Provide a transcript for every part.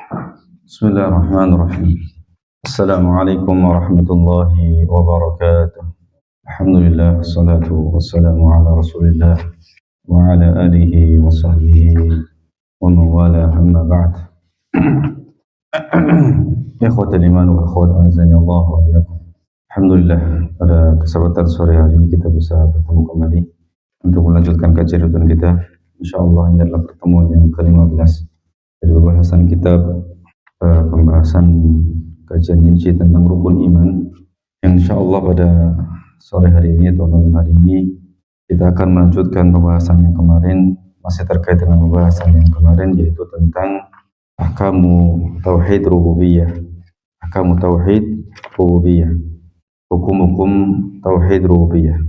Bismillahirrahmanirrahim. Assalamualaikum warahmatullahi wabarakatuh. Alhamdulillah, salatu wassalamu ala rasulillah wa ala alihi wa sahbihi wa mawala amma ba'd. Ikhwatul iman wa akhwat azani Allah wa iyyakum. Alhamdulillah, pada kesempatan sore hari ini kita bisa bertemu kembali untuk melanjutkan kajian rutin kita. Insyaallah ini adalah pertemuan yang ke-15 dari pembahasan kitab pembahasan kajian inci tentang rukun iman, yang insyaallah pada sore hari ini atau malam hari ini kita akan melanjutkan pembahasan yang kemarin, masih terkait dengan pembahasan yang kemarin, yaitu tentang ahkamu tauhid rububiyah, hukum-hukum tauhid rububiyah,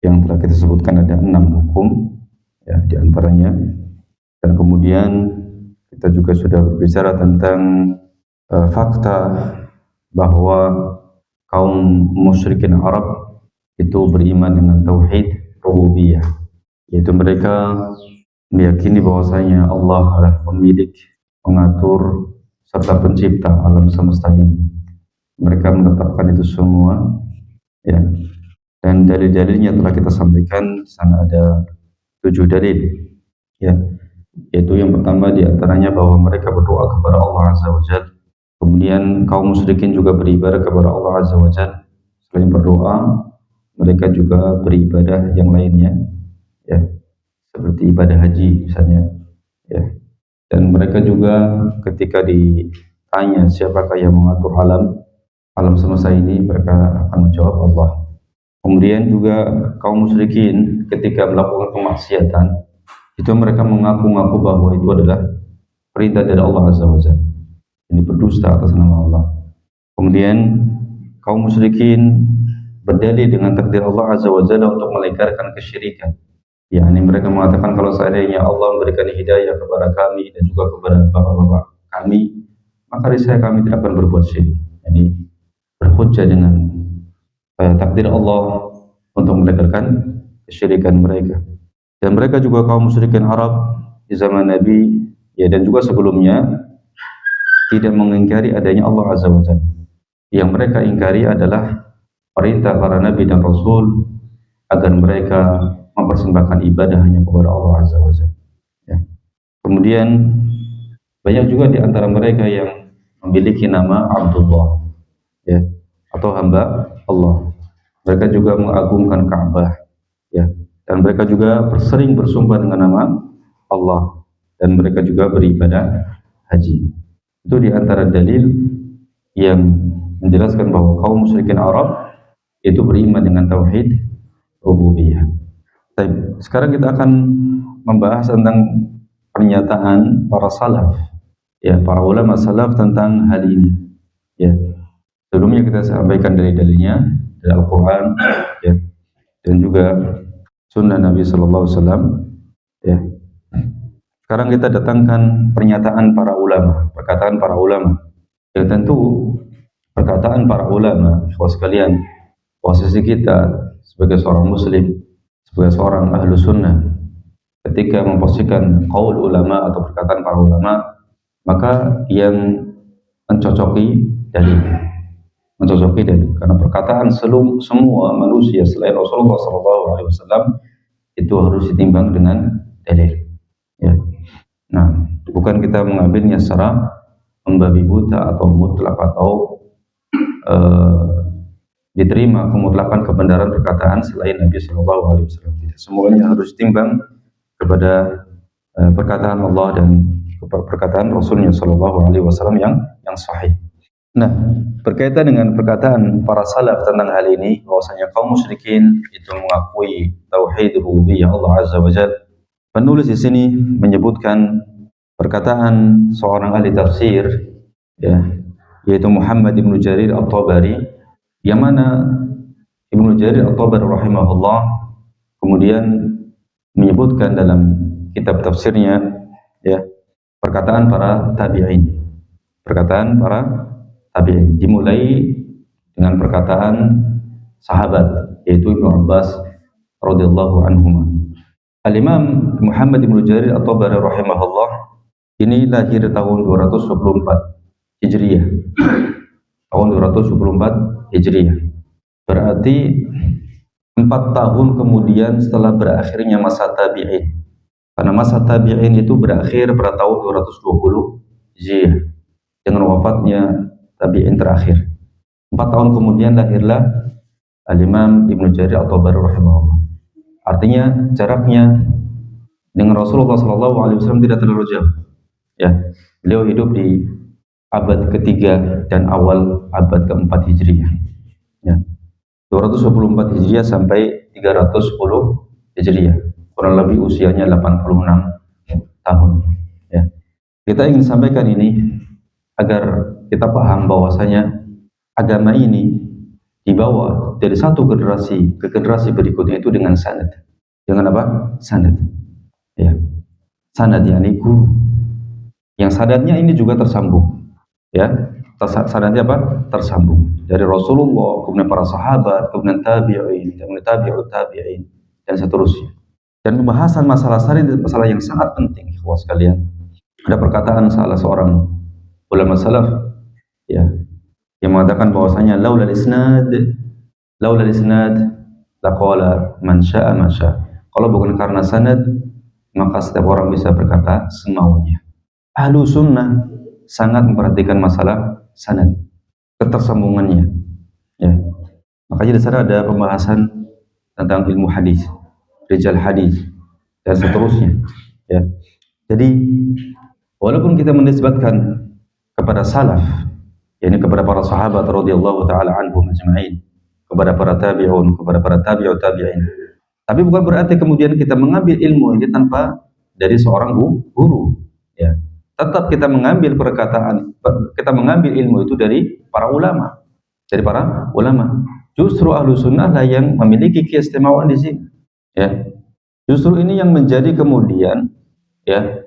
yang telah kita sebutkan ada 6 hukum ya diantaranya. Dan kemudian kita juga sudah berbicara tentang fakta bahwa kaum musyrikin Arab itu beriman dengan tauhid rububiyah, yaitu mereka meyakini bahwasanya Allah adalah pemilik, pengatur, serta pencipta alam semesta ini. Mereka menetapkan itu semua ya. Dan dalil-dalilnya telah kita sampaikan. Di sana ada 7 dalil ya. Yaitu yang pertama diantaranya bahwa mereka berdoa kepada Allah Azza wa Jalla. Kemudian kaum musyrikin juga beribadah kepada Allah Azza wa Jalla. Selain berdoa, mereka juga beribadah yang lainnya ya, seperti ibadah haji misalnya ya. Dan mereka juga ketika ditanya siapakah yang mengatur alam semesta ini, mereka akan menjawab Allah. Kemudian juga kaum musyrikin ketika melakukan kemaksiatan, itu mereka mengaku-ngaku bahwa itu adalah perintah dari Allah Azza wa Jalla. Ini berdusta atas nama Allah. Kemudian kaum musyrikin berdalil dengan takdir Allah Azza wa Jalla untuk melenggarkan kesyirikan. Yakni mereka mengatakan kalau seandainya Allah memberikan hidayah kepada kami dan juga kepada bapak-bapak kami, maka niscaya kami tidak akan berbuat syirik. Jadi berhujjah dengan takdir Allah untuk melenggarkan kesyirikan mereka. Dan mereka juga kaum musyrikin Arab di zaman Nabi ya, dan juga sebelumnya tidak mengingkari adanya Allah Azza wa Jalla. Yang mereka ingkari adalah perintah para nabi dan rasul agar mereka mempersembahkan ibadah hanya kepada Allah Azza wa Jalla ya. Kemudian banyak juga di antara mereka yang memiliki nama Abdullah ya, atau hamba Allah. Mereka juga mengagungkan Ka'bah ya. Dan mereka juga sering bersumpah dengan nama Allah, dan mereka juga beribadah haji. Itu di antara dalil yang menjelaskan bahwa kaum musyrikin Arab itu beriman dengan tauhid rububiyah. Baik, sekarang kita akan membahas tentang pernyataan para salaf ya, para ulama salaf tentang hal ini ya. Sebelumnya kita sampaikan dari dalilnya dari Al-Quran ya, dan juga sunnah Nabi Sallallahu Alaihi Wasallam ya. Sekarang kita datangkan pernyataan para ulama, perkataan para ulama. Yang tentu perkataan para ulama, saudara sekalian, posisi kita sebagai seorang muslim, sebagai seorang ahlu sunnah, ketika memposisikan qaul ulama atau perkataan para ulama, maka yang mencocoki dalil, karena perkataan semua manusia selain Rasulullah SAW itu harus ditimbang dengan dalil ya. Nah, bukan kita mengambilnya secara membabi buta atau mutlak, atau diterima kemutlakan kebenaran perkataan selain Nabi SAW. Semuanya harus ditimbang kepada perkataan Allah dan perkataan Rasulnya SAW yang sahih. Nah, berkaitan dengan perkataan para salaf tentang hal ini, bahwasanya kaum musyrikin itu mengakui tauhid rububiyah Allah Azza wa Jalla. Penulis di sini menyebutkan perkataan seorang ahli tafsir ya, yaitu Muhammad ibnu Jarir At-Tabari, yang mana Ibnu Jarir At-Tabari rahimahullah kemudian menyebutkan dalam kitab tafsirnya ya, perkataan para tabi'in, dimulai dengan perkataan sahabat, yaitu Ibnu Abbas radhiyallahu anhuma. Al-Imam Muhammad ibnu Jarir At-Tabari rahimahullah ini lahir tahun 224 Hijriah. Tahun 224 Hijriah. Berarti 4 tahun kemudian setelah berakhirnya masa tabi'in. Karena masa tabi'in itu berakhir pada tahun 220 Hijriah dengan wafatnya tabi'in terakhir. 4 tahun kemudian lahirlah Al-Imam Ibnu Jarir At-Tabari rahimahullah. Artinya jaraknya dengan Rasulullah SAW tidak terlalu jauh. Ya, beliau hidup di abad ketiga dan awal abad keempat Hijriah. Ya, 224 Hijriah sampai 310 Hijriah. Kurang lebih usianya 86 tahun. Ya, kita ingin sampaikan ini agar kita paham bahwasanya agama ini dibawa dari satu generasi ke generasi berikutnya itu dengan sanad. Dengan apa? Sanad. Ya. Sanad yakni guru. Yang sanadnya ini juga tersambung. Ya. Sanadnya apa? Tersambung dari Rasulullah, kemudian para sahabat, kemudian tabi'in, kemudian tabi'ut tabi'in dan seterusnya. Dan pembahasan masalah sanad itu masalah yang sangat penting, ikhwah sekalian. Ada perkataan salah seorang ulama salaf ya, yang mengatakan bahwasanya laulal isnad laqala man syaa ma syaa. Kalau bukan karena sanad, maka setiap orang bisa berkata semaunya. Ahlu sunnah sangat memperhatikan masalah sanad, ketersambungannya. Ya. Makanya di sana ada pembahasan tentang ilmu hadis, rijal hadis dan seterusnya. Ya. Jadi walaupun kita menisbatkan kepada salaf, yakni kepada para sahabat radhiyallahu taala anhum ajma'in, kepada para tabi'un, kepada para tabi'ut tabi'in, tapi bukan berarti kemudian kita mengambil ilmu ini tanpa dari seorang guru. Ya. Tetap kita mengambil perkataan, kita mengambil ilmu itu dari para ulama, Justru ahlu sunnah lah yang memiliki keistimewaan di sini. Ya. Justru ini yang menjadi kemudian ya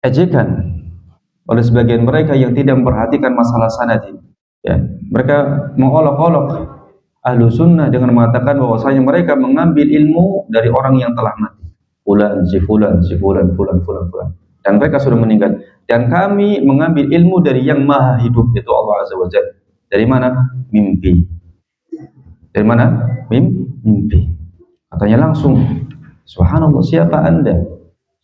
ejekan oleh sebagian mereka yang tidak memperhatikan masalah sanad ini. Ya, mereka mengolok-olok ahlu sunnah dengan mengatakan bahwasanya mereka mengambil ilmu dari orang yang telah mati. Fulan, si fulan, fulan. Dan mereka sudah meninggal. Dan kami mengambil ilmu dari yang maha hidup, itu Allah Azza wa Jalla. Dari mana? Mimpi. Dari mana? Mimpi. Katanya langsung, subhanallah, siapa anda?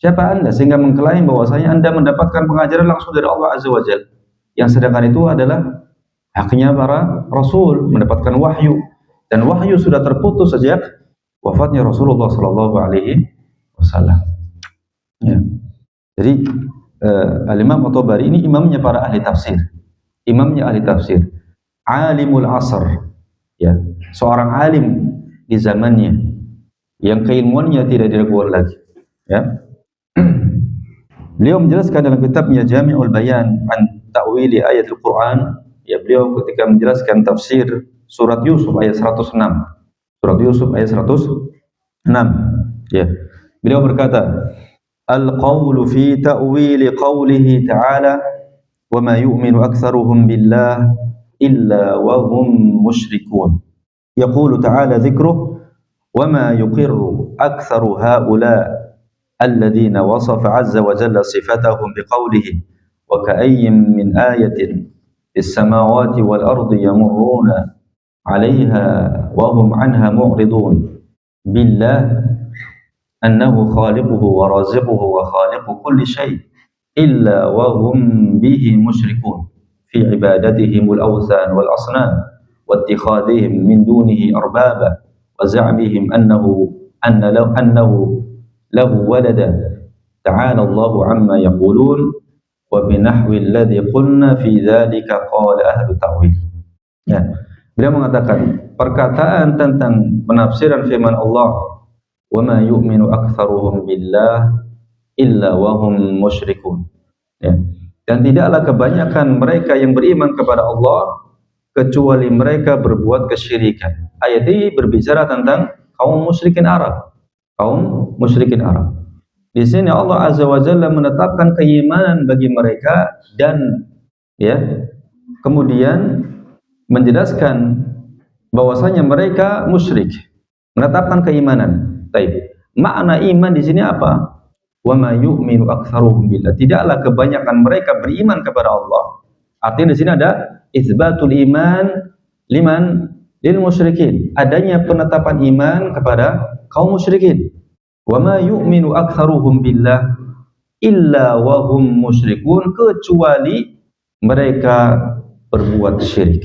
Siapa anda sehingga mengklaim bahwasanya anda mendapatkan pengajaran langsung dari Allah Azza wa Jalla, yang sedangkan itu adalah haknya para Rasul mendapatkan wahyu, dan wahyu sudah terputus sejak wafatnya Rasulullah Sallallahu Alaihi Wasallam. Ya. Jadi Al-Imam At-Tabari ini imamnya para ahli tafsir, alimul asr, ya, seorang alim di zamannya yang keilmuannya tidak diragukan lagi. Ya. Beliau menjelaskan dalam kitabnya Jami'ul Bayan an Ta'wili Ayatul Quran, ya, beliau ketika menjelaskan tafsir surat Yusuf ayat 106. Surat Yusuf ayat 106. Ya. Beliau berkata, "Al-qawlu fi ta'wili qawlihi ta'ala wa ma yu'minu aktsaruhum billah illa wa hum musyrikun. Yaqulu ta'ala dzikruhu wa ma yuqirru aktsaru ha'ula الذين وصف عز وجل صفاتهم بقوله وكأي من آية في السماوات والأرض يمرون عليها وهم عنها معرضون بالله أنه خالقه ورازقه وخالق كل شيء إلا وهم به مشركون في عبادتهم الأوثان والأصنام واتخاذهم من دونه أربابا وزعمهم أنه له ولدا تعالى الله عما يقولون وبنحو الذي قلنا في ذلك قال أهل التأويل." Ya, beliau mengatakan perkataan tentang penafsiran firman Allah, "Wa ma yu'minu aktsaruhum billah illa wa hum musyrikun." Ya, dan tidaklah kebanyakan mereka yang beriman kepada Allah kecuali mereka berbuat kesyirikan. Ayat ini berbicara tentang kaum musyrikin Arab. Di sini Allah Azza wa Jalla menetapkan keimanan bagi mereka dan ya, kemudian menjelaskan bahwasanya mereka musyrik, menetapkan keimanan. Baik. Makna iman di sini apa? wa ma yu'minu aktsaruhum billah. Tidaklah kebanyakan mereka beriman kepada Allah. Artinya di sini ada itsbatul iman liman lil musyrikin. Adanya penetapan iman kepada kaum musyrikin. Wa ma yu'minu aktsaruhum billah illa wa hum musyrikun, kecuali mereka berbuat syirik.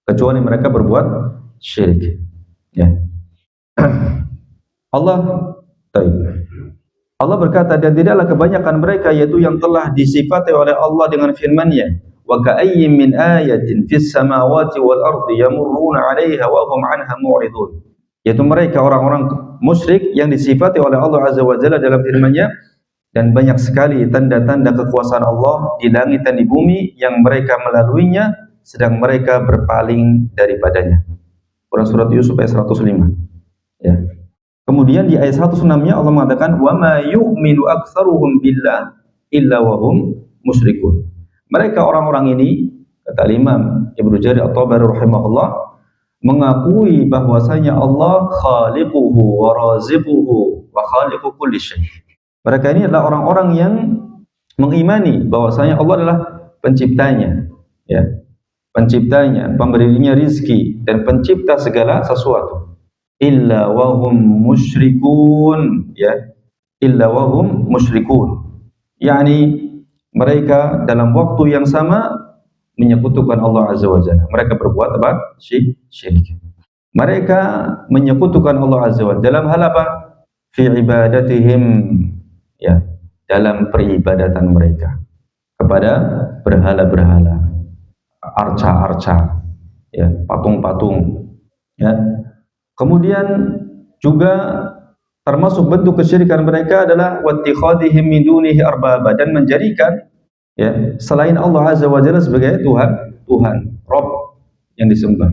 Kecuali mereka berbuat syirik. Ya. Allah berkata, dan tidaklah kebanyakan mereka, yaitu yang telah disifati oleh Allah dengan firman-Nya, wa ka'ayyin min ayatin fis samawati wal ardi yamurruna 'alaiha wa hum 'anha mu'ridun. Yaitu mereka orang-orang musyrik yang disifati oleh Allah Azza wa Jalla dalam firman-Nya, dan banyak sekali tanda-tanda kekuasaan Allah di langit dan di bumi yang mereka melaluinya sedang mereka berpaling daripadanya. Quran surat Yusuf ayat 105. Ya. Kemudian di ayat 106-nya Allah mengatakan, wa ma yu'minu aktsaruhum billah illa wa hum musyrikun. Mereka orang-orang ini, kata Imam Ibnu Jarir At-Tabari rahimahullah, mengakui bahwasanya Allah khaliquhu wa raziquhu wa khaliqu kulli syai'. Mereka ini adalah orang-orang yang mengimani bahwasanya Allah adalah penciptanya, ya, penciptanya, pemberinya rizki dan pencipta segala sesuatu. Illa wahum musyrikun, ya, illa wahum musyrikun. Yani mereka dalam waktu yang sama menyekutukan Allah Azza wa Jalla. Mereka berbuat apa? Syirik. Mereka menyekutukan Allah Azza wa Jalla dalam hal apa? Fi ibadatihim, ya, dalam peribadatan mereka kepada berhala-berhala, arca-arca, ya, patung-patung, ya. Kemudian juga termasuk bentuk kesyirikan mereka adalah wattikhadhihim min dunihi arbaba, dan menjadikan, ya, selain Allah Azza wa Jalla sebagai Tuhan, Rabb yang disembah.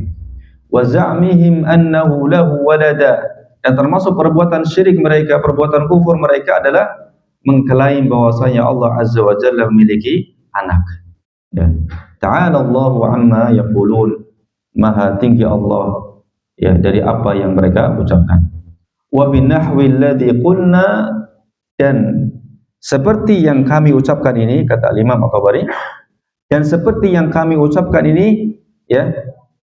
Wa za'mihim annahu lahu walada, dan termasuk perbuatan syirik mereka, perbuatan kufur mereka adalah mengklaim bahwasanya Allah Azza wa Jalla memiliki anak. Ya. Ta'ala Allahu amma yaqulun, maha tinggi Allah, ya, dari apa yang mereka ucapkan. Wa binahwi alladhi qulna, dan seperti yang kami ucapkan ini, kata Imam At-Tabari, dan seperti yang kami ucapkan ini, ya,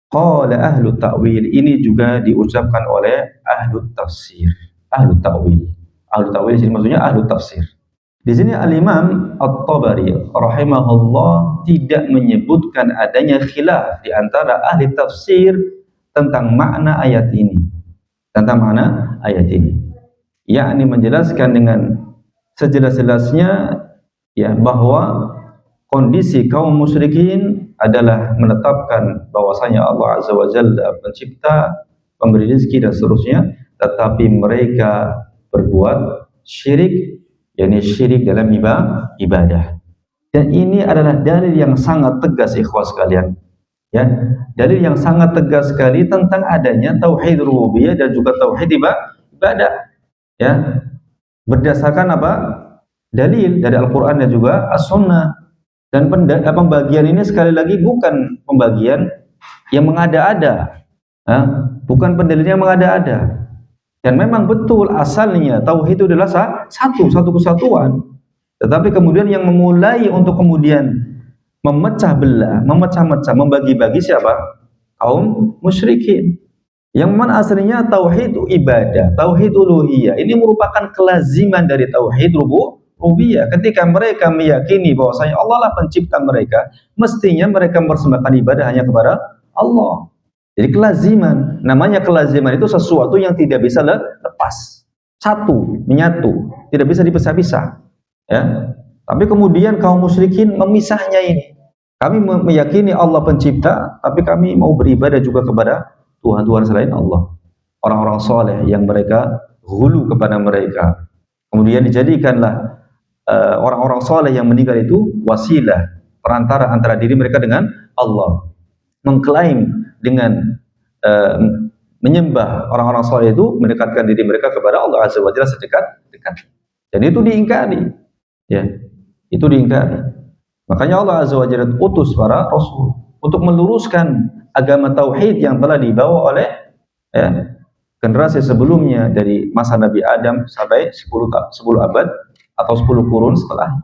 qala ahlu ta'wil, ini juga diucapkan oleh ahlu tafsir, ahlu ta'wil. Ahlu ta'wil ini maksudnya ahlu tafsir. Di sini Al-Imam At-Tabari rahimahullah tidak menyebutkan adanya khilaf di antara ahli tafsir tentang makna ayat ini. Tentang makna ayat ini. Yakni menjelaskan dengan sejelas-jelasnya, ya, bahwa kondisi kaum musyrikin adalah menetapkan bahwasanya Allah Azza wa Jalla pencipta, pemberi rezeki dan seterusnya, tetapi mereka berbuat syirik, yakni syirik dalam ibadah. Dan ini adalah dalil yang sangat tegas, ikhwas sekalian, ya, dalil yang sangat tegas sekali tentang adanya tauhid rububiyah dan juga tauhid ibadah, ya, berdasarkan apa? Dalil dari Al-Qur'an dan juga As-Sunnah. Dan pembagian ini sekali lagi bukan pembagian yang mengada-ada, bukan pendalilan yang mengada-ada. Dan memang betul asalnya tauhid itu adalah satu kesatuan. Tetapi kemudian yang memulai untuk kemudian memecah belah, memecah-mecah, membagi-bagi siapa? Kaum musyrikin. Yang mana aslinya tauhid ibadah, tauhid uluhiyah. Ini merupakan kelaziman dari tauhid rububiyah. Ketika mereka meyakini bahwasanya Allah lah pencipta mereka, mestinya mereka mempersembahkan ibadah hanya kepada Allah. Jadi kelaziman, namanya kelaziman itu sesuatu yang tidak bisa lepas, satu, menyatu, tidak bisa dipisah-pisah, ya. Tapi kemudian kaum musyrikin memisahnya ini. Kami meyakini Allah pencipta, tapi kami mau beribadah juga kepada Tuhan-Tuhan selain Allah. Orang-orang soleh yang mereka hulu kepada mereka. Kemudian dijadikanlah orang-orang soleh yang meninggal itu wasilah, perantara antara diri mereka dengan Allah. Mengklaim dengan menyembah orang-orang soleh itu mendekatkan diri mereka kepada Allah Azza wa Jalla sedekat-dekat. Dan itu diingkari, ya, itu diingkari. Makanya Allah Azza wa Jalla utus para rasul untuk meluruskan agama tauhid yang telah dibawa oleh, ya, generasi sebelumnya dari masa Nabi Adam sampai 10 abad atau 10 kurun setelah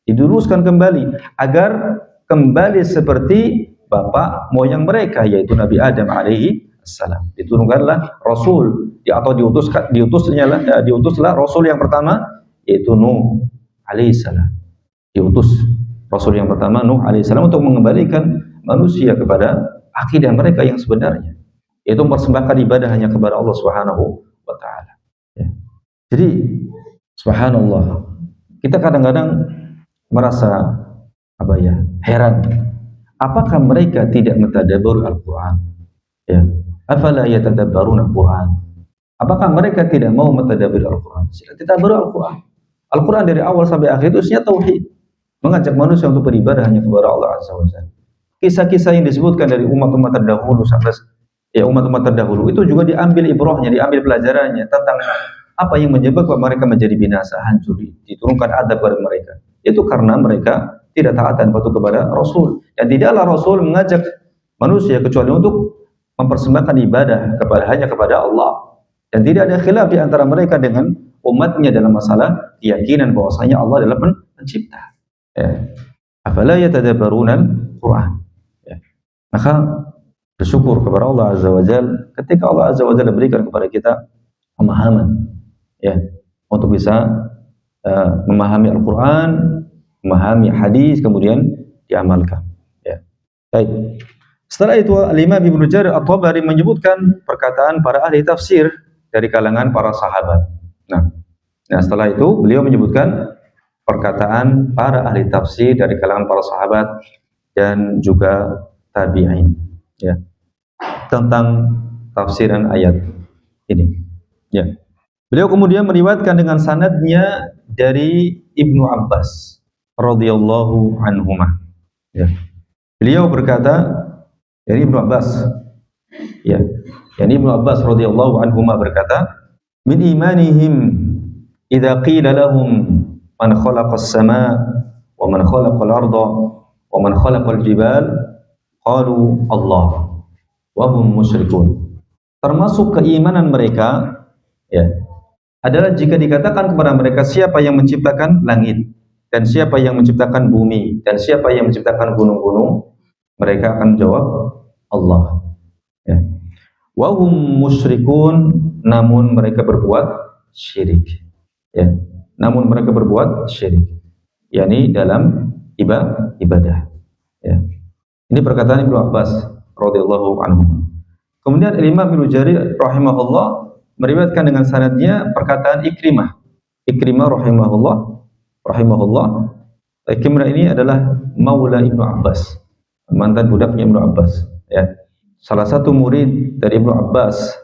diluruskan kembali agar kembali seperti bapak moyang mereka, yaitu Nabi Adam alaihi salam. Diturunkanlah Rasul atau diutuslah Rasul yang pertama, yaitu Nuh alaihi salam. Diutus Rasul yang pertama Nuh alaihi salam untuk mengembalikan manusia kepada akidah mereka yang sebenarnya, yaitu mempersembahkan ibadah hanya kepada Allah Subhanahu wa taala. Ya. Jadi subhanallah, kita kadang-kadang merasa heran, apakah mereka tidak mentadabbur Al-Qur'an? Ya. Afala yatadabbaruna Al-Qur'an? Apakah mereka tidak mau mentadabbur Al-Qur'an? Sila tadabbur Al-Qur'an. Al-Qur'an dari awal sampai akhir itu isinya tauhid, mengajak manusia untuk beribadah hanya kepada Allah Azza wa Jalla. Kisah-kisah yang disebutkan dari umat-umat terdahulu sampai umat-umat terdahulu itu juga diambil ibrahnya, diambil pelajarannya tentang apa yang menyebabkan mereka menjadi binasa, hancur, diturunkan adab kepada mereka. Itu karena mereka tidak taat dan patuh kepada Rasul. Dan tidaklah Rasul mengajak manusia kecuali untuk mempersembahkan ibadah hanya kepada Allah. Dan tidak ada khilaf di antara mereka dengan umatnya dalam masalah keyakinan bahwasanya Allah adalah pencipta. Ya. Afala yatadabbaruna Al-Qur'an. Ya. Maka bersyukur kepada Allah Azza wa Jalla ketika Allah Azza wa Jalla berikan kepada kita pemahaman, ya, untuk bisa memahami Al-Quran, memahami hadis, kemudian diamalkan. Ya. Baik. Setelah itu Al-Imam Ibnu Jarir At-Tabari menyebutkan perkataan para ahli tafsir dari kalangan para sahabat. Nah, setelah itu beliau menyebutkan perkataan para ahli tafsir dari kalangan para sahabat dan juga tabi'in, ya, tentang tafsiran ayat ini. Ya. Beliau kemudian meriwayatkan dengan sanadnya dari Ibnu Abbas radhiyallahu anhuma. Ya. Beliau berkata dari Ibnu Abbas, ya, yani Ibnu Abbas radhiyallahu anhuma berkata, min imanihim idza qila lahum man khalaqas samaa wa man khalaqal arda wa man khalaqal jibal qalu Allah wa hum musyrikun. Termasuk keimanan mereka, ya, adalah jika dikatakan kepada mereka siapa yang menciptakan langit dan siapa yang menciptakan bumi dan siapa yang menciptakan gunung-gunung, mereka akan jawab Allah. Ya. Wa hum musyrikun, namun mereka berbuat syirik. Ya. Namun mereka berbuat syirik, yakni dalam ibadah. Ya. Ini perkataan Ibnu Abbas radhiyallahu anhu. Kemudian Imam Ibnu Jarir rahimahullah meriwayatkan dengan sanadnya perkataan Ikrimah. Ikrimah rahimahullah. Ikrimah ini adalah maula Ibnu Abbas, mantan budaknya Ibnu Abbas, ya. Salah satu murid dari Ibnu Abbas,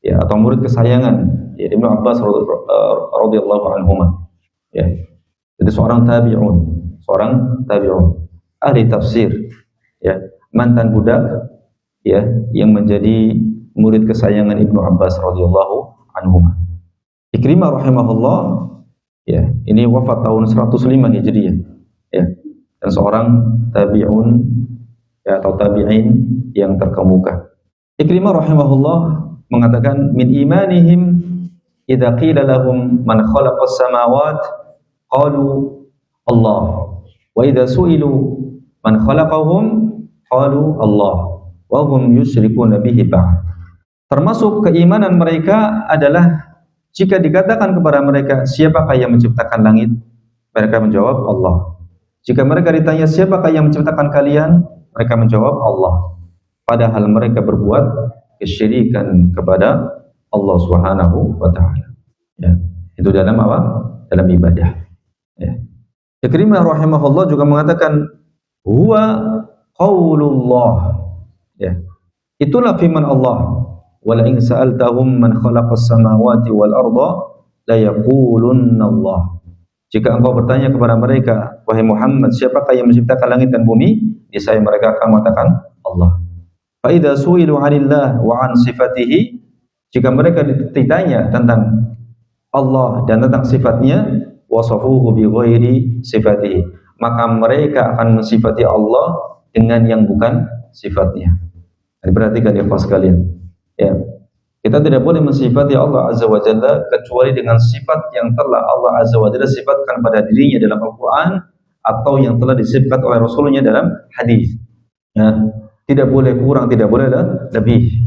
ya, atau murid kesayangan, ya, Ibnu Abbas radhiyallahu anhuma. Ya. Jadi seorang tabi'un, ahli tafsir, ya, mantan budak, ya, yang menjadi murid kesayangan Ibnu Abbas radhiyallahu anhu. Ikrimah rahimahullah, ya, ini wafat tahun 105 Hijriah, ya, dan seorang tabi'un, ya, atau tabi'in yang terkemuka. Ikrimah rahimahullah mengatakan min imanihim idza qila lahum man khalaqas samawat qalu Allah wa idza su'ilu man khalaqahum qalu Allah wa hum yusyrikuna bihi ba'd. Termasuk keimanan mereka adalah jika dikatakan kepada mereka siapakah yang menciptakan langit, mereka menjawab Allah. Jika mereka ditanya siapakah yang menciptakan kalian, mereka menjawab Allah. Padahal mereka berbuat kesyirikan kepada Allah Subhanahu wa taala. Ya, itu dalam apa? Dalam ibadah. Ya. Ikrimah rahimahullah juga mengatakan huwa qaulullah. Ya. Itulah firman Allah. Wala in sa'altahum man khalaqas samawati wal arda la yaqulunna Allah. Jika engkau bertanya kepada mereka, wahai Muhammad, siapakah yang menciptakan langit dan bumi? Niscaya mereka akan mengatakan Allah. Fa idza su'ilu 'anillah wa 'an sifatihi, jika mereka ditanya tentang Allah dan tentang sifatnya, wasafuhu bi ghairi sifatihi, maka mereka akan mensifati Allah dengan yang bukan sifatnya. Perhatikan ya, sekalian. Ya, Kita tidak boleh mensifati Allah Azza wa Jalla kecuali dengan sifat yang telah Allah Azza wa Jalla sifatkan pada dirinya dalam Al-Quran atau yang telah disifatkan oleh Rasulnya dalam hadis. Ya. Tidak boleh kurang, tidak boleh lebih.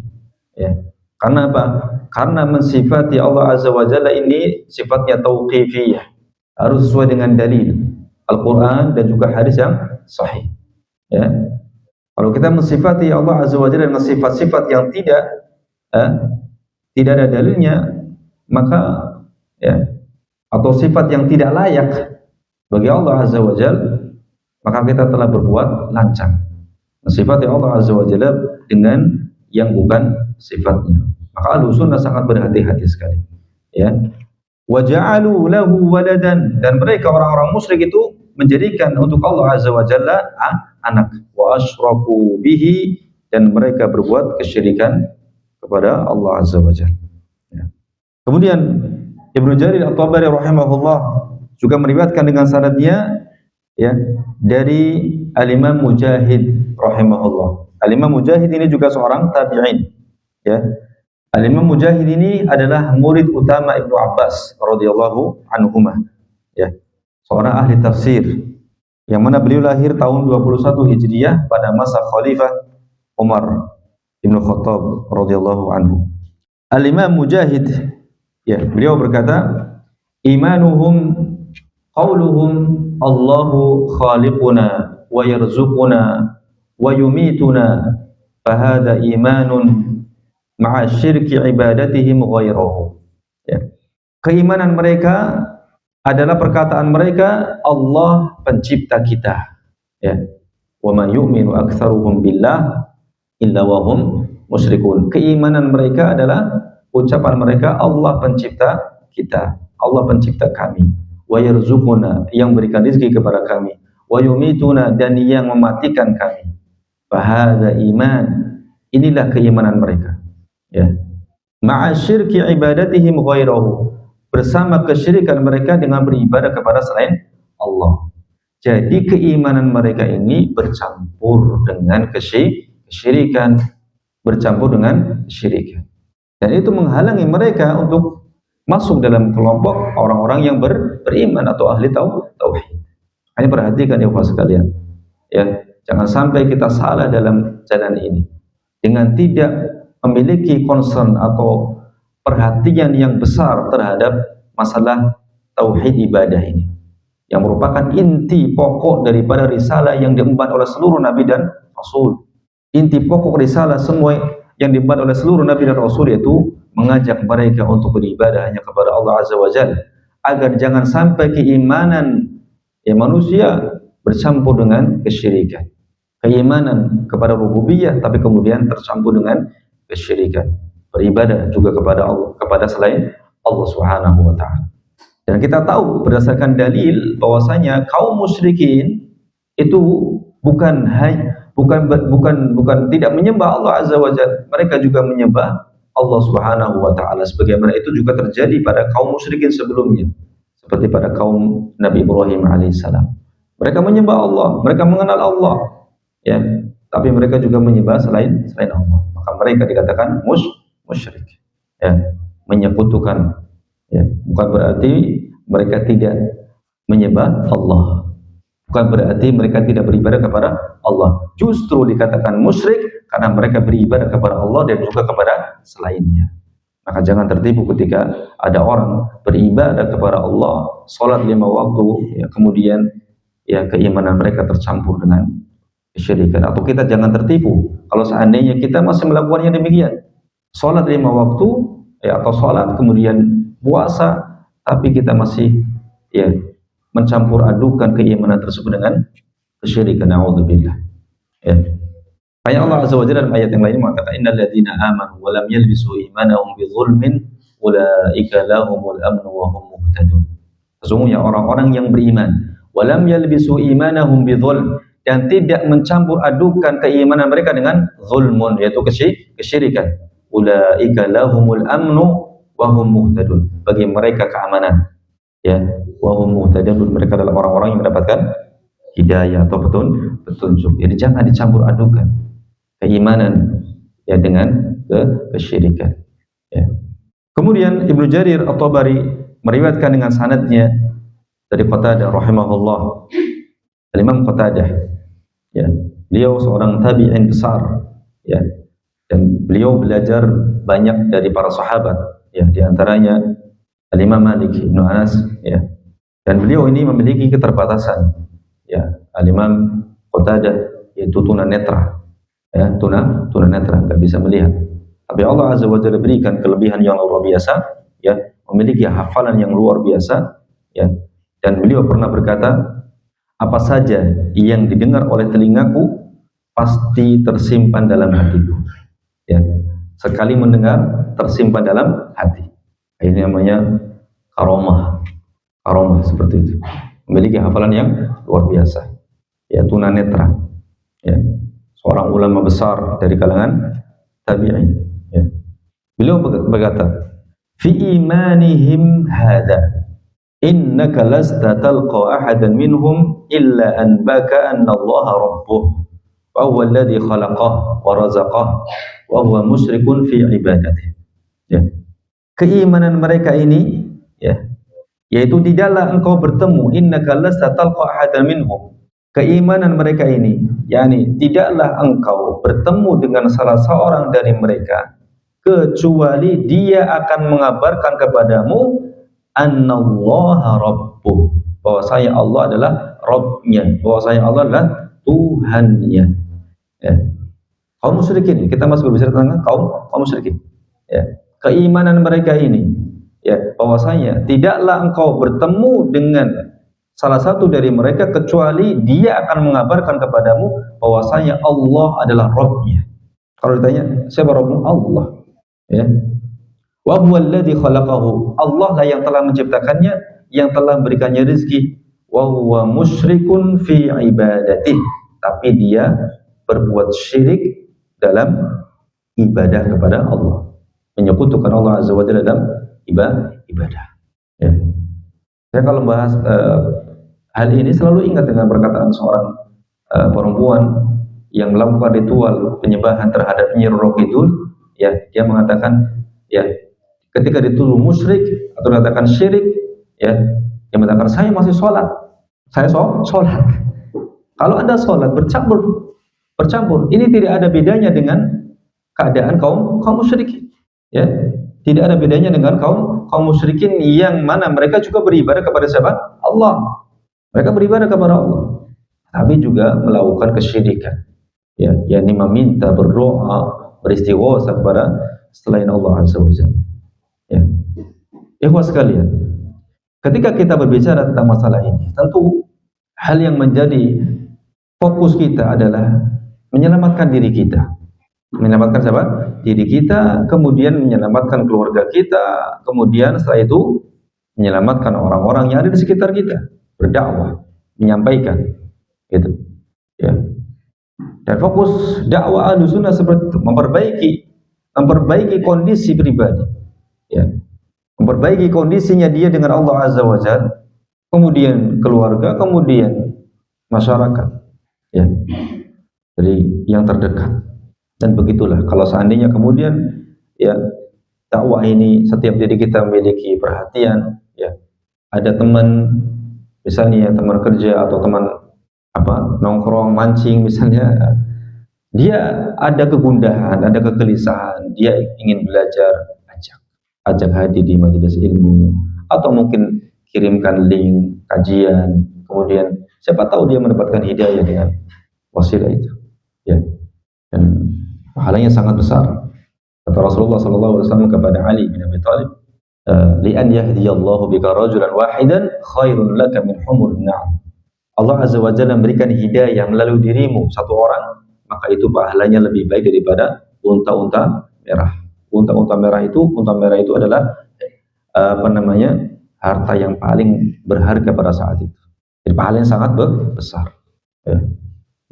Ya. Karena apa? Karena mensifati Allah Azza wa Jalla ini sifatnya tauqifiyah, harus sesuai dengan dalil Al-Quran dan juga hadis yang sahih. Ya. Kalau kita mensifati Allah Azza wa Jalla dengan sifat-sifat yang tidak ada dalilnya, maka ya, atau sifat yang tidak layak bagi Allah Azza wa Jalla, maka kita telah berbuat lancang mensifati Allah Azza wa Jalla dengan yang bukan sifatnya. Maka Ahlussunnah sangat berhati-hati sekali. Ya. Wa ja'alu lahu waladan, dan mereka orang-orang musyrik itu menjadikan untuk Allah Azza wa Jalla anak. Wa asyraku bihi, dan mereka berbuat kesyirikan kepada Allah Azza wa Jalla. Ya. Kemudian Ibnu Jarir At-Tabari rahimahullah juga meriwayatkan dengan sanadnya ya dari Al-Imam Mujahid rahimahullah. Al-Imam Mujahid ini juga seorang tabi'in. Ya. Al-Imam Mujahid ini adalah murid utama Ibnu Abbas radhiyallahu anhuma. Ya. Seorang ahli tafsir yang mana beliau lahir tahun 21 Hijriah pada masa Khalifah Umar Ibnu Khattab radhiyallahu anhu. Al-Imam Mujahid ya, beliau berkata, imanuhum qauluhum Allahu khaliquna wa yarzuquna wa yumituna, fahada imanun ma'a syirki ibadatihim ghairahu. Ya. Keimanan mereka adalah perkataan mereka, Allah pencipta kita. Ya. Wa ma yu'minu aktsaruhum billah illa wa hum musyrikun. Keimanan mereka adalah ucapan mereka, Allah pencipta kita, Allah pencipta kami. Wa yarzuquna, yang berikan rezeki kepada kami. Wa yumituna, dan yang mematikan kami. Fahadha iman, inilah keimanan mereka. Ya. Ma'a syirki ibadatihim ghairahu, bersama kesyirikan mereka dengan beribadah kepada selain Allah. Jadi keimanan mereka ini bercampur dengan kesyirikan, bercampur dengan kesyirikan. Dan itu menghalangi mereka untuk masuk dalam kelompok orang-orang yang beriman atau ahli tauhid. Hanya perhatikan ya Bapak sekalian. Ya, jangan sampai kita salah dalam jalan ini. Dengan tidak memiliki concern atau perhatian yang besar terhadap masalah tauhid ibadah ini, yang merupakan inti pokok daripada risalah yang diemban oleh seluruh nabi dan rasul. Inti pokok risalah semua yang diemban oleh seluruh nabi dan rasul yaitu mengajak mereka untuk beribadah hanya kepada Allah Azza wa Jalla, agar jangan sampai keimanan manusia bercampur dengan kesyirikan. Keimanan kepada rububiyah tapi kemudian tercampur dengan kesyirikan, beribadah juga kepada Allah, kepada selain Allah Subhanahu wa taala. Dan kita tahu berdasarkan dalil bahwasanya kaum musyrikin itu bukan tidak menyembah Allah Azza wa Jalla, mereka juga menyembah Allah Subhanahu wa taala, sebagaimana itu juga terjadi pada kaum musyrikin sebelumnya, seperti pada kaum Nabi Ibrahim alaihissalam. Mereka menyembah Allah, mereka mengenal Allah, ya, tapi mereka juga menyembah selain Allah. Maka mereka dikatakan musyrik, ya, menyekutukan. Ya, bukan berarti mereka tidak menyembah Allah, bukan berarti mereka tidak beribadah kepada Allah. Justru dikatakan musyrik karena mereka beribadah kepada Allah dan juga kepada selainnya. Maka jangan tertipu ketika ada orang beribadah kepada Allah, sholat 5 waktu, ya, kemudian ya keimanan mereka tercampur dengan kesyirikan. Atau kita jangan tertipu kalau seandainya kita masih melakukannya demikian, sholat 5 waktu ya, atau sholat kemudian puasa, tapi kita masih ya mencampur adukan keimanan tersebut dengan kesyirikan. Na'udzubillah. Ya. Ayat Allah Azza wa Jalla dalam ayat yang lain mengatakan, innal ladzina amanu wa lam yalbisu imanahum bidzulmin ulaika lahumul amnu wa hum muhtadun. Sesungguhnya orang-orang yang beriman wa lam yalbisu imanahum bidzulm, dan tidak mencampur adukan keimanan mereka dengan zulmun, yaitu kesyirikan. Ulaika lahumul amnu wa hum muhtadun, bagi mereka keamanan, ya, wa hum muhtadun, mereka adalah orang-orang yang mendapatkan hidayah atau petunjuk. Jadi jangan dicampur adukan keimanan ya dengan kesyirikan. Ya. Kemudian Ibnu Jarir At-Tabari meriwayatkan dengan sanadnya dari Qatadah rahimahullah. Imam Qatadah, ya, beliau seorang tabi'in besar, ya, dan beliau belajar banyak dari para sahabat, ya, di antaranya Al-Imam Malik bin Anas, ya, dan beliau ini memiliki keterbatasan, ya, Al-Imam Qatadah yaitu tunanetra, ya, tunanetra, nggak bisa melihat. Tapi Allah Azza wa Jalla berikan kelebihan yang luar biasa, ya, memiliki hafalan yang luar biasa, ya, dan beliau pernah berkata, apa saja yang didengar oleh telingaku pasti tersimpan dalam hatiku. Ya, sekali mendengar tersimpan dalam hati. Ini namanya karomah, karomah seperti itu. Memiliki hafalan yang luar biasa. Ya, tunanetra. Ya, seorang ulama besar dari kalangan tabi'in. Ya. Beliau berkata, fi imanihim hada. Innaka lasta talqa ahadan minhum illa an baka anna Allah rabbuh wa huwa alladhi khalaqah wa razaqah wa huwa musyrikun fi ibadatihi. Ya. Keimanan mereka ini, ya, yaitu tidaklah engkau bertemu, innaka lasta talqa ahadan minhum. Keimanan mereka ini, yakni tidaklah engkau bertemu dengan salah seorang dari mereka kecuali dia akan mengabarkan kepadamu annallaha rabbuh, bahwasanya Allah adalah Rabbnya, bahwasanya Allah adalah Tuhannya. Ya. Kaum musyrikin, kita masih berbicara tentang kaum musyrikin. Ya. Keimanan mereka ini, ya, bahwasanya tidaklah engkau bertemu dengan salah satu dari mereka kecuali dia akan mengabarkan kepadamu bahwasanya Allah adalah Rabbnya. Kalau ditanya siapa Rabbmu? Allah. Ya. Wa huwa alladhi khalaqahu, Allah lah yang telah menciptakannya, yang telah memberikannya rezeki. Wa huwa musyrikun fi ibadatih, tapi dia berbuat syirik dalam ibadah kepada Allah, menyekutukan Allah Azza wa Jalla dalam ibadah. Ya. Saya kalau bahas hal ini selalu ingat dengan perkataan seorang perempuan yang melakukan ritual penyembahan terhadap Nyi Roro Kidul. Ya, dia mengatakan, ya, ketika dituduh musyrik atau dikatakan syirik, ya, dia mengatakan saya masih sholat, saya sholat. Kalau Anda sholat bercampur, ini tidak ada bedanya dengan keadaan kaum musyrikin. Ya, tidak ada bedanya dengan kaum musyrikin yang mana mereka juga beribadah kepada siapa? Allah. Mereka beribadah kepada Allah, tapi juga melakukan kesyirikan. Ya, yakni meminta, berdoa, beristighosa kepada selain Allah Azza wa Jalla. Ya. Ikhwas sekalian, ketika kita berbicara tentang masalah ini, tentu hal yang menjadi fokus kita adalah menyelamatkan diri kita. Menyelamatkan siapa? Diri kita, kemudian menyelamatkan keluarga kita, kemudian setelah itu menyelamatkan orang-orang yang ada di sekitar kita. Berdakwah, menyampaikan, gitu. Ya. Dan fokus dakwah Ahlussunnah seperti itu, memperbaiki kondisi pribadi. Ya, memperbaiki kondisinya dia dengan Allah Azza wa Jalla, kemudian keluarga, kemudian masyarakat, ya, dari yang terdekat. Dan begitulah kalau seandainya kemudian, ya, dakwah ini setiap diri kita memiliki perhatian, ya, ada teman misalnya teman kerja atau teman nongkrong mancing misalnya, dia ada kegundahan, ada kegelisahan, dia ingin belajar, ajak hadir di majelis ilmu, atau mungkin kirimkan link kajian, kemudian siapa tahu dia mendapatkan hidayah dengan wasilah itu, ya, dan pahalanya sangat besar. Kata Rasulullah SAW kepada Ali bin Abi Thalib, li an yahdiyallahu bika rajulan wahidan khairun laka min humurin na'am. Allah Azza wa Jalla memberikan hidayah melalui dirimu satu orang, maka itu pahalanya lebih baik daripada unta-unta merah. Unta merah itu adalah harta yang paling berharga pada saat itu. Jadi pahalanya sangat besar. Ya.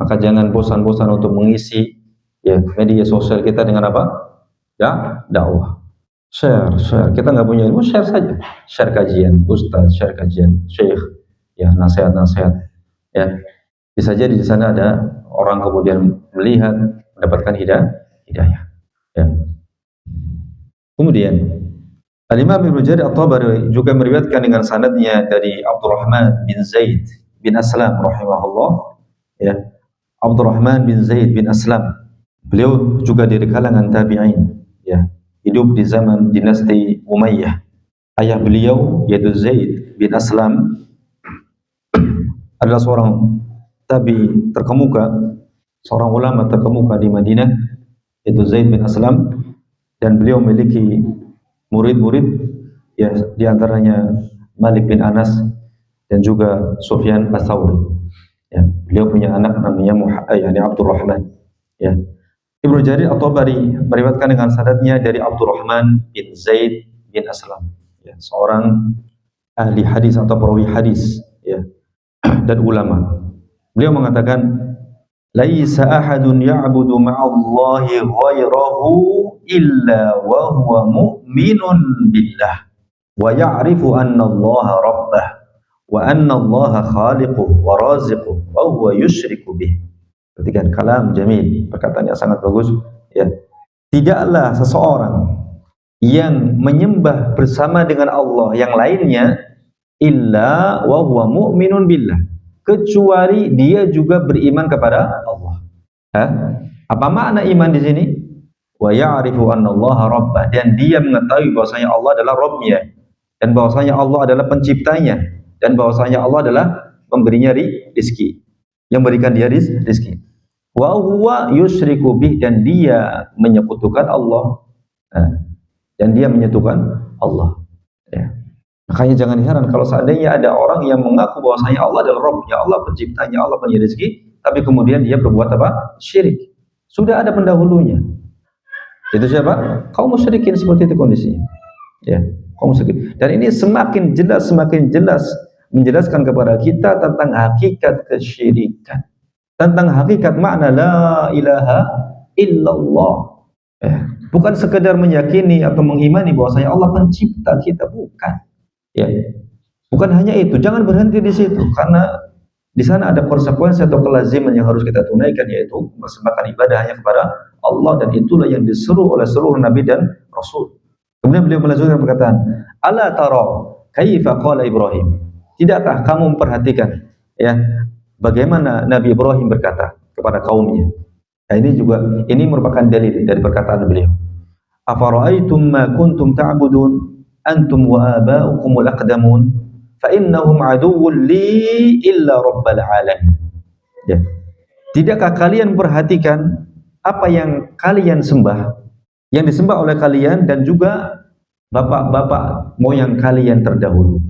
Maka jangan bosan-bosan untuk mengisi, ya, media sosial kita dengan apa? Ya, dakwah. Share. Kita nggak punya ilmu, share saja. Share kajian ustaz, share kajian syekh, ya, nasihat-nasihat. Ya, bisa jadi di sana ada orang kemudian melihat, mendapatkan hidayah. Ya. Kemudian Al-Imam Ibnu Jarir At-Tabari juga meriwayatkan dengan sanadnya dari Abdurrahman bin Zaid bin Aslam rahimahullah, ya. Abdurrahman bin Zaid bin Aslam, beliau juga dari kalangan tabi'in, ya, hidup di zaman dinasti Umayyah. Ayah beliau yaitu Zaid bin Aslam adalah seorang tabi terkemuka, seorang ulama terkemuka di Madinah, yaitu Zaid bin Aslam, dan beliau memiliki murid-murid, ya, di antaranya Malik bin Anas dan juga Sufyan Ats-Tsauri. Ya, beliau punya anak namanya Abdurrahman. Ya. Ibnu Jarir At-Tabari meriwayatkan dengan sanadnya dari Abdurrahman bin Zaid bin Aslam, ya, seorang ahli hadis atau perawi hadis, ya, dan ulama. Beliau mengatakan, laisa ahadun ya'budu ma'allahi ghairahu illa wa huwa mu'minun billah wa ya'rifu anna allaha rabbah wa anna allaha khaliquh wa raziquh wa huwa yusyriku bih. Perhatikan kalam jamil, perkataan yang sangat bagus, ya. Tidaklah seseorang yang menyembah bersama dengan Allah yang lainnya illa wa huwa mu'minun billah, kecuali dia juga beriman kepada Allah. Apa makna iman di sini? Wa ya'rifu annallaha rabbah, dan dia mengetahui bahwasanya Allah adalah Rabbnya, dan bahwasanya Allah adalah penciptanya, dan bahwasanya Allah adalah pemberinya rizki, yang berikan dia rizki. Wa huwa yusyriku bih, dan dia menyekutukan Allah. Dan dia menyekutukan Allah. Ya. Makanya jangan heran kalau seandainya ada orang yang mengaku bahwasanya Allah adalah Rabbnya, Allah penciptanya, Allah penyediaan rezeki, tapi kemudian dia berbuat apa? Syirik. Sudah ada pendahulunya. Itu siapa? Kaum musyrikin, seperti itu kondisinya. Ya, kaum musyrikin. Dan ini semakin jelas menjelaskan kepada kita tentang hakikat kesyirikan, tentang hakikat makna la ilaha illallah. Bukan sekedar meyakini atau mengimani bahwasanya Allah pencipta kita, bukan. Ya, bukan hanya itu. Jangan berhenti di situ, karena di sana ada konsekuensi atau kelaziman yang harus kita tunaikan, yaitu mempersembahkan ibadah hanya kepada Allah, dan itulah yang diseru oleh seluruh nabi dan rasul. Kemudian beliau melanjutkan perkataan, ala tara kaifa qala Ibrahim. Tidakkah kamu memperhatikan, ya, bagaimana Nabi Ibrahim berkata kepada kaumnya? Nah, ini merupakan dalil dari perkataan beliau. Afara'aitum ma kuntum ta'budun antum wa aba'ukumul aqdamun fa innahum aduwwun li illa rabbil alamin. Ya. Tidakkah kalian perhatikan apa yang kalian sembah, yang disembah oleh kalian dan juga bapak-bapak moyang kalian terdahulu?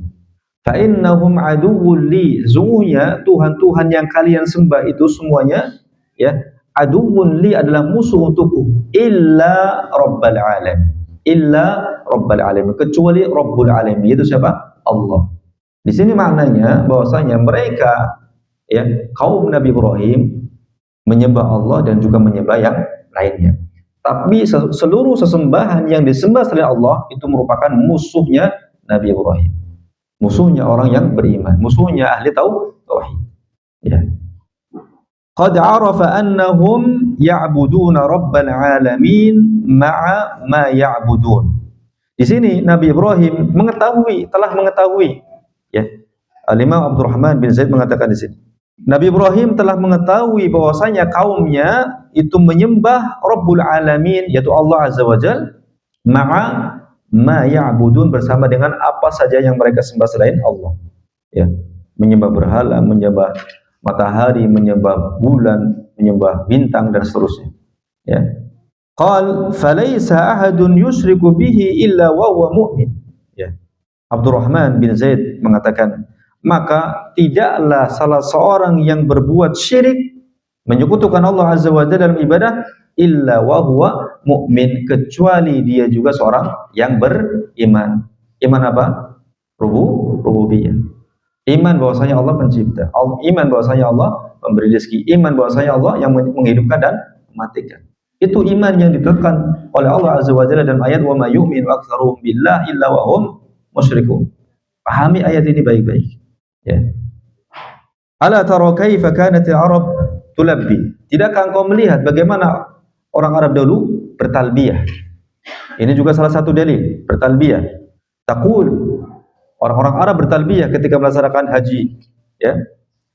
Fa innahum aduwwun li, sungguhnya Tuhan-Tuhan yang kalian sembah itu semuanya, ya, aduwwun li adalah musuh untukku, illa rabbil alamin, illa rabbil alamin, kecuali Rabbul alamin, itu siapa? Allah. Di sini maknanya bahwasanya mereka, ya, kaum Nabi Ibrahim menyembah Allah dan juga menyembah yang lainnya. Tapi seluruh sesembahan yang disembah selain Allah itu merupakan musuhnya Nabi Ibrahim, musuhnya orang yang beriman, musuhnya ahli tauhid. Ya. Qad arafa annahum ya'buduna rabbal alamin ma'a ma ya'budun. Di sini Nabi Ibrahim telah mengetahui, ya. Al-Imam Abdurrahman bin Zaid mengatakan di sini, Nabi Ibrahim telah mengetahui bahwasanya kaumnya itu menyembah Rabbul Alamin, yaitu Allah Azza wa Jalla, ma'a ma ya'budun, bersama dengan apa saja yang mereka sembah selain Allah. Ya, menyembah berhala, menyembah matahari, menyembah bulan, menyembah bintang dan seterusnya. Ya. Qal falaysa ahadun yusyriku bihi illa wa huwa mu'min. Ya. Abdurrahman bin Zaid mengatakan, maka tidaklah salah seorang yang berbuat syirik, menyekutukan Allah Azza wa Jalla dalam ibadah, illa wa huwa mu'min, kecuali dia juga seorang yang beriman. Iman apa? Rububiyah. Iman bahwasanya Allah pencipta, iman bahwasanya Allah pemberi rezeki, iman bahwasanya Allah yang menghidupkan dan mematikan. Itu iman yang ditetapkan oleh Allah Azza wa Jalla dalam ayat wa may yu'minu aktsaruhum billahi illa wa hum musyrikun. Pahami ayat ini baik-baik. Ya. Ala tara kaifa kanat al-arab tulabbi. Tidakkah engkau melihat bagaimana orang Arab dahulu bertalbiyah? Ini juga salah satu dalil bertalbiyah. Taqul, orang-orang Arab bertalbiyah ketika melaksanakan haji, ya.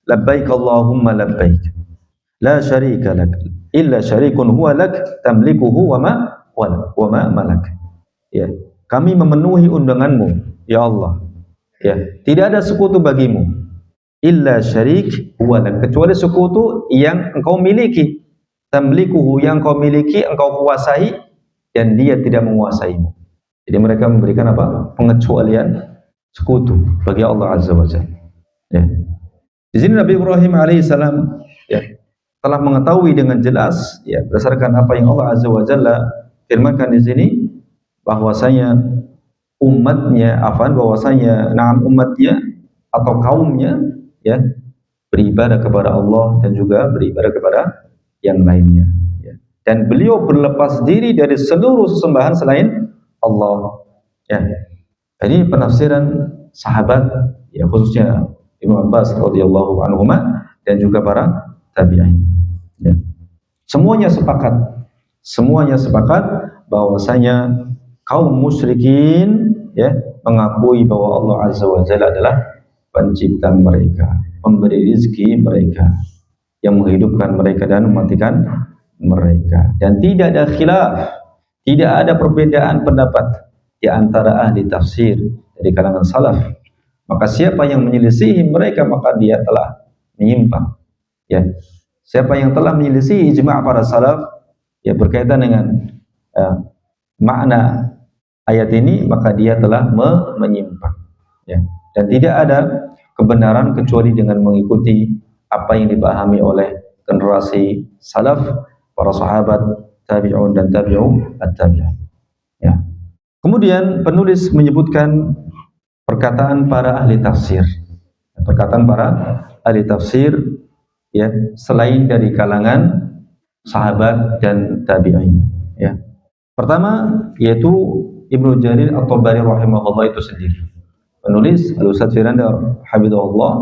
Labbaik Allahumma labbaik. La syarika lak illa syarikun huwa lak tamlikuhu wa ma malak. Ya, kami memenuhi undanganmu, ya Allah. Ya, tidak ada sekutu bagimu. Illa syarik huwa lak, kecuali sekutu yang engkau miliki. Tamlikuhu, yang engkau miliki, engkau kuasai, dan dia tidak menguasaimu. Jadi mereka memberikan apa? Pengecualian sekutu bagi Allah Azza wa Jalla. Ya. Di sini Nabi Ibrahim alaihissalam, ya, telah mengetahui dengan jelas, ya, berdasarkan apa yang Allah Azza wa Jalla firmankan di sini, bahwasanya umatnya, umatnya atau kaumnya, ya, beribadah kepada Allah dan juga beribadah kepada yang lainnya, ya. Dan beliau berlepas diri dari seluruh sesembahan selain Allah, ya. Ini penafsiran sahabat, ya, khususnya Ibnu Abbas radhiyallahu anhuma dan juga para tabi'in, ya. Semuanya sepakat bahwasanya kaum musyrikin, ya, mengakui bahwa Allah Azza wa Jalla adalah pencipta mereka, pemberi rezeki mereka, yang menghidupkan mereka dan mematikan mereka. Dan tidak ada khilaf, tidak ada perbedaan pendapat di antara ahli tafsir dari kalangan salaf. Maka siapa yang menyelisihi mereka, maka dia telah menyimpang, ya. Siapa yang telah menyelisihi ijma' para salaf, ya, berkaitan dengan makna ayat ini, maka dia telah menyimpang, ya. Dan tidak ada kebenaran kecuali dengan mengikuti apa yang dipahami oleh generasi salaf, para sahabat, tabi'un dan tabi'un at-tabi'in, ya. Kemudian penulis menyebutkan perkataan para ahli tafsir. Perkataan para ahli tafsir, ya, selain dari kalangan sahabat dan tabi'in, ya. Pertama yaitu Ibnu Jarir At-Tabari rahimahullah itu sendiri. Penulis Al-Ustadz Firanda hafizahullah,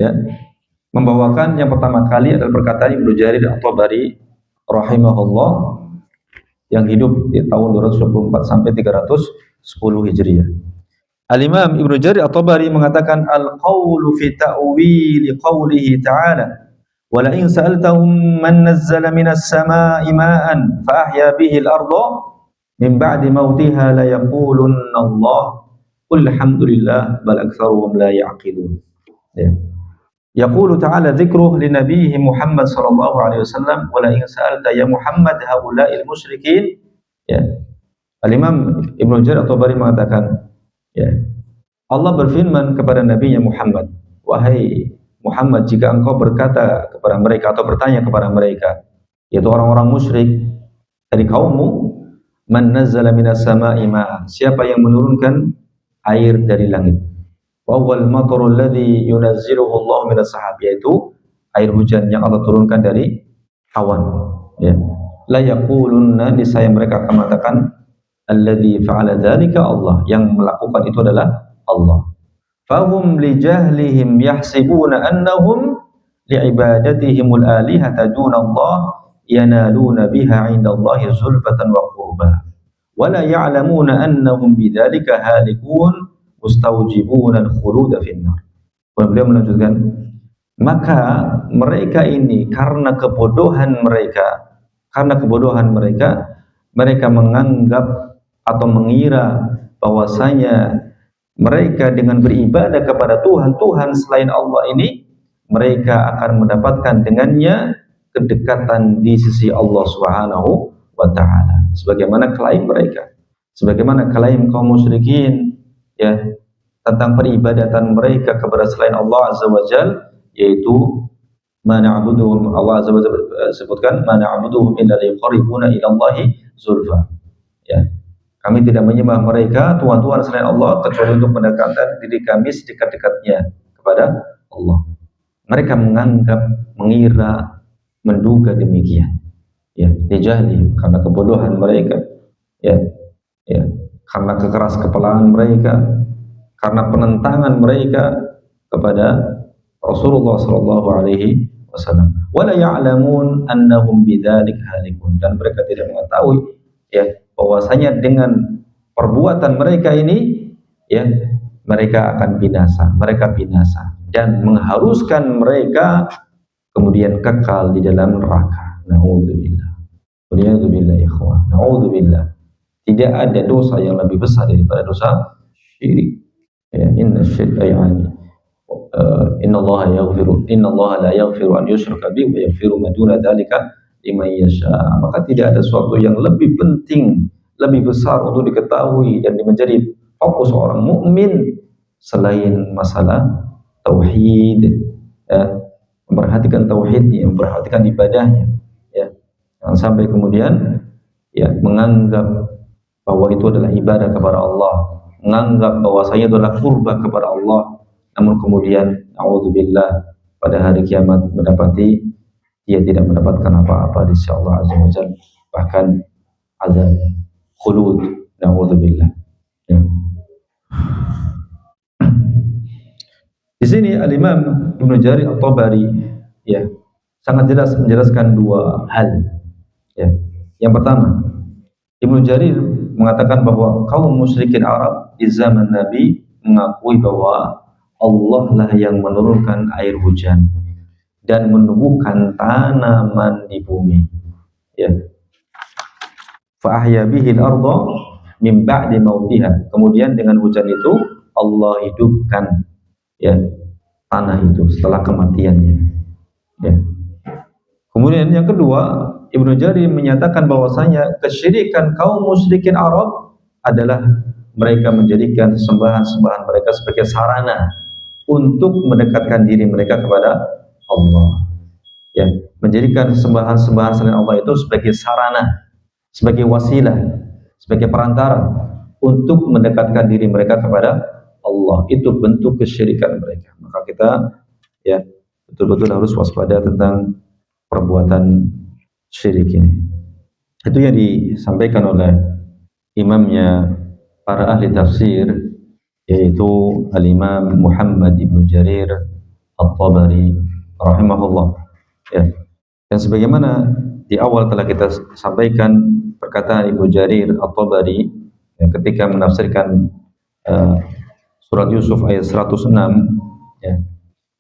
ya, membawakan yang pertama kali adalah perkataan Ibnu Jarir At-Tabari rahimahullah yang hidup di tahun 224 sampai 310 Hijriah. Al-Imam Ibnu Jarir At-Tabari mengatakan al-qawlu fi ta'wili qawlihi ta'ala wa la in sa'altahum man nazzala minas sama'i ma'an fa ahya bihi al-ardha min ba'di mautiha la yaqulunna Allah qul alhamdulillah bal aktsaruhum la ya'qilun. Ya. Yaqulu ta'ala dzikruhu li nabiyhi Muhammad sallallahu alaihi wasallam wa la in sa'alta ya Muhammad haula'il musyrikin. Ya. Al-Imam Ibnu Jarir At-Tabari mengatakan, ya, Allah berfirman kepada Nabi Muhammad, wahai Muhammad, jika engkau berkata kepada mereka atau bertanya kepada mereka, yaitu orang-orang musyrik dari kaummu, man nazzala minas sama'i ma'an, siapa yang menurunkan air dari langit, wa huwal matarul ladzi yunazziluhu Allah minas sahab, yaitu air hujan yang Allah turunkan dari awan, ya. La yaqulunna, niscaya mereka akan mengatakan, alladzi fa'ala dzalika Allah, yang melakukan itu adalah Allah. Fahum li jahlihim yahsibuna annahum li'ibadatihimul alihata duna Allah yanaluna biha 'inda Allah zulfatan wa qurba wa la ya'lamuna annahum bidzalika halikun mustawjibuna al-khulud fin nar. Beliau melanjutkan, maka mereka ini karena kebodohan mereka menganggap atau mengira bahwasanya mereka dengan beribadah kepada Tuhan selain Allah ini, mereka akan mendapatkan dengannya kedekatan di sisi Allah Subhanahu wa ta'ala, sebagaimana klaim mereka, sebagaimana klaim kaum musyrikin, ya, tentang peribadatan mereka kepada selain Allah Azza wa Jalla, yaitu ma na'buduhum, Allah Azza wa Jalla sebutkan ma na'buduhum illa liqarribuna ila Allahi zulfa, ya, kami tidak menyembah mereka tuhan-tuhan selain Allah kecuali untuk mendekatkan diri kami sedekat-dekatnya kepada Allah. Mereka menganggap, mengira, menduga demikian, ya, dijahili karena kebodohan mereka, ya, ya, karena kekeras kepelaan mereka, karena penentangan mereka kepada Rasulullah sallallahu alaihi wasallam. Wala ya'lamun annahum bidzalik halikun, dan mereka tidak mengetahui, ya, bahwasanya dengan perbuatan mereka ini, ya, mereka akan binasa, mereka binasa, dan mengharuskan mereka kemudian kekal di dalam neraka. Nauzubillah. Waliyadzubillah ikhwah. Nauzubillah. Tidak ada dosa yang lebih besar daripada dosa syirik. Ya, inna syirka yani inna Allah la yaghfiru an yushraka bihi wa yaghfiru ma duna dzalika liman yasha. Maka tidak ada sesuatu yang lebih penting, lebih besar untuk diketahui dan menjadi fokus orang mukmin selain masalah tauhid, ya, memperhatikan tauhidnya, memperhatikan ibadahnya, ya. Jangan sampai kemudian, ya, menganggap bahwa itu adalah ibadah kepada Allah, menganggap bahwasanya itu adalah kurban kepada Allah, namun kemudian naudzubillah pada hari kiamat mendapati dia tidak mendapatkan apa-apa di sisi Allah Azza wa Jalla, bahkan azab khulud. Naudzubillah, ya. Di sini Al-Imam Ibnu Jarir At-Tabari, ya, sangat jelas menjelaskan dua hal, ya. Yang pertama, Ibnu Jarir mengatakan bahwa kaum musyrikin Arab di zaman Nabi mengakui bahwa Allah lah yang menurunkan air hujan dan menumbuhkan tanaman di bumi, ya. Fa ahya bihi al-ardha min ba'di mautiha. Kemudian dengan hujan itu Allah hidupkan, ya, tanah itu setelah kematiannya, ya. Kemudian yang kedua, Ibnu Jarir menyatakan bahwasanya kesyirikan kaum musyrikin Arab adalah mereka menjadikan sembahan-sembahan mereka sebagai sarana untuk mendekatkan diri mereka kepada Allah, ya, menjadikan sembahan-sembahan selain Allah itu sebagai sarana, sebagai wasilah, sebagai perantara untuk mendekatkan diri mereka kepada Allah. Itu bentuk kesyirikan mereka. Maka kita, ya, betul-betul harus waspada tentang perbuatan syirik ini. Itu yang disampaikan oleh imamnya para ahli tafsir, yaitu Al-Imam Muhammad Ibnu Jarir At-Tabari rahimahullah, ya. Dan sebagaimana di awal telah kita sampaikan perkataan Ibnu Jarir At-Tabari, ya, ketika menafsirkan surat Yusuf ayat 106, ya,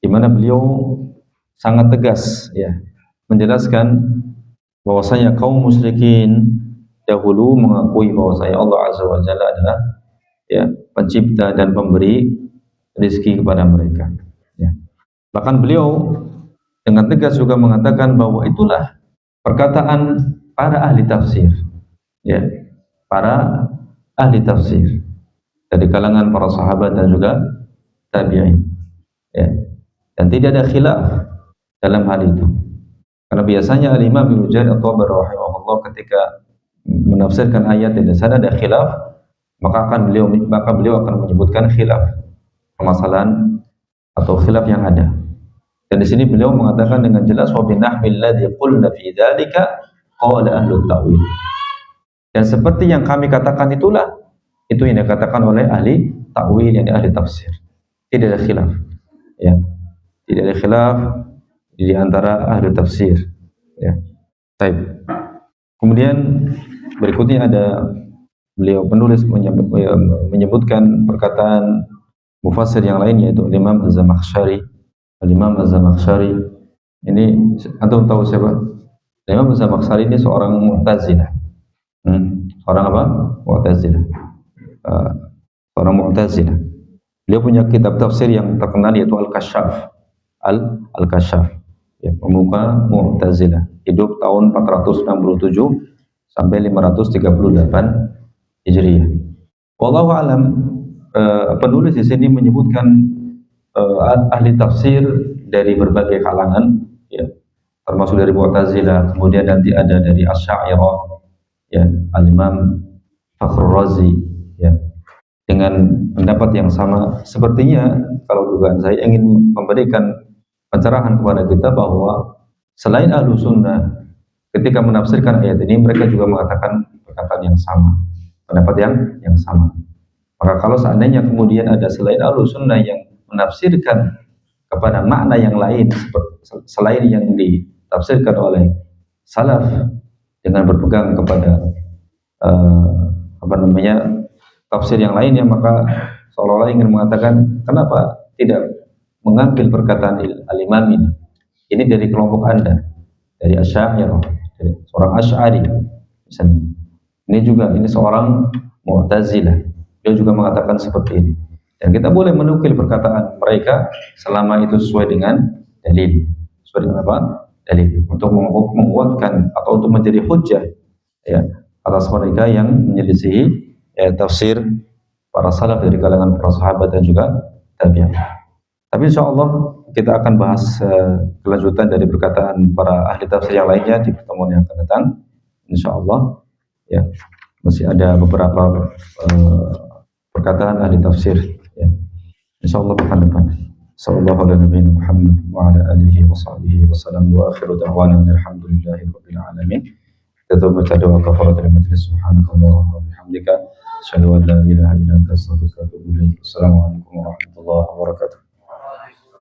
di mana beliau sangat tegas, ya, menjelaskan bahwasanya kaum musyrikin dahulu mengakui bahwasanya Allah Azza wa Jalla adalah, ya, pencipta dan pemberi rezeki kepada mereka, ya. Bahkan beliau dengan tegas juga mengatakan bahwa itulah perkataan para ahli tafsir, ya, para ahli tafsir dari kalangan para sahabat dan juga tabi'in, ya. Dan tidak ada khilaf dalam hal itu. Karena biasanya Al-Imam Ibnu Jarir At-Tabari rahimahullah ketika menafsirkan ayat dan di sana ada khilaf, maka beliau akan menyebutkan khilaf, permasalahan atau khilaf yang ada. Dan di sini beliau mengatakan dengan jelas wa binahmil ladzi qulna fi dzalika qala ahlu ta'wil. Dan seperti yang kami katakan itulah itu yang dikatakan oleh ahli ta'wil, yang ahli tafsir. Tidak ada khilaf, ya. Tidak ada khilaf di antara ahli tafsir, ya. Baik. Kemudian berikutnya ada beliau penulis menyebutkan perkataan mufassir yang lain, yaitu Imam Az-Zamakhsyari. Imam Az-Zamakhsyari ini antum tahu siapa? Imam Az-Zamakhsyari ini seorang Mu'tazilah. Seorang apa? Mu'tazilah. Seorang Mu'tazilah. Beliau punya kitab tafsir yang terkenal yaitu Al-Kasyaf. Al-Kasyaf, ya, pemuka Mu'tazilah, hidup tahun 467 sampai 538 Hijriah. Wallahu alam, penulis di sini menyebutkan ahli tafsir dari berbagai kalangan, ya, termasuk dari Mu'tazilah, kemudian nanti ada dari Asy'ariyah, ya, Al-Imam Fakhrur Razi, ya, dengan pendapat yang sama. Sepertinya kalau dugaan saya ingin memberikan pencerahan kepada kita bahwa selain ahlu sunnah ketika menafsirkan ayat ini mereka juga mengatakan perkataan yang sama, pendapat yang sama. Maka kalau seandainya kemudian ada selain ahlu sunnah yang menafsirkan kepada makna yang lain selain yang ditafsirkan oleh salaf dengan berpegang kepada apa namanya tafsir yang lainnya, maka seolah-olah ingin mengatakan kenapa tidak mengambil perkataan al-Imam ini dari kelompok Anda, dari Asy'ariyah, dari seorang Asy'ari misalnya. Ini juga ini seorang Mu'tazilah, dia juga mengatakan seperti ini. Dan kita boleh menukil perkataan mereka selama itu sesuai dengan dalil. Sesuai dengan apa? Dalil. Untuk menguatkan atau untuk menjadi hujjah ya atas mereka yang menyelisihi tafsir para salaf dari kalangan para sahabat dan juga tabi'in. Tapi insya Allah kita akan bahas kelanjutan dari perkataan para ahli tafsir yang lainnya di pertemuan yang akan datang. Insya Allah ya, masih ada beberapa perkataan ahli tafsir ya. Insya Allah pekan depan. Sallallahu ala nabiyina Muhammad wa ala alihi wa sahbihi wa sallam wa akhiru da'wana alhamdulillahi rabbil alamin. Kita baca doa kafaratul majlis. Subhanakallahumma wa bihamdika asyhadu an la ilaha illa anta astaghfiruka wa atubu ilaik. Assalamualaikum warahmatullahi wabarakatuh.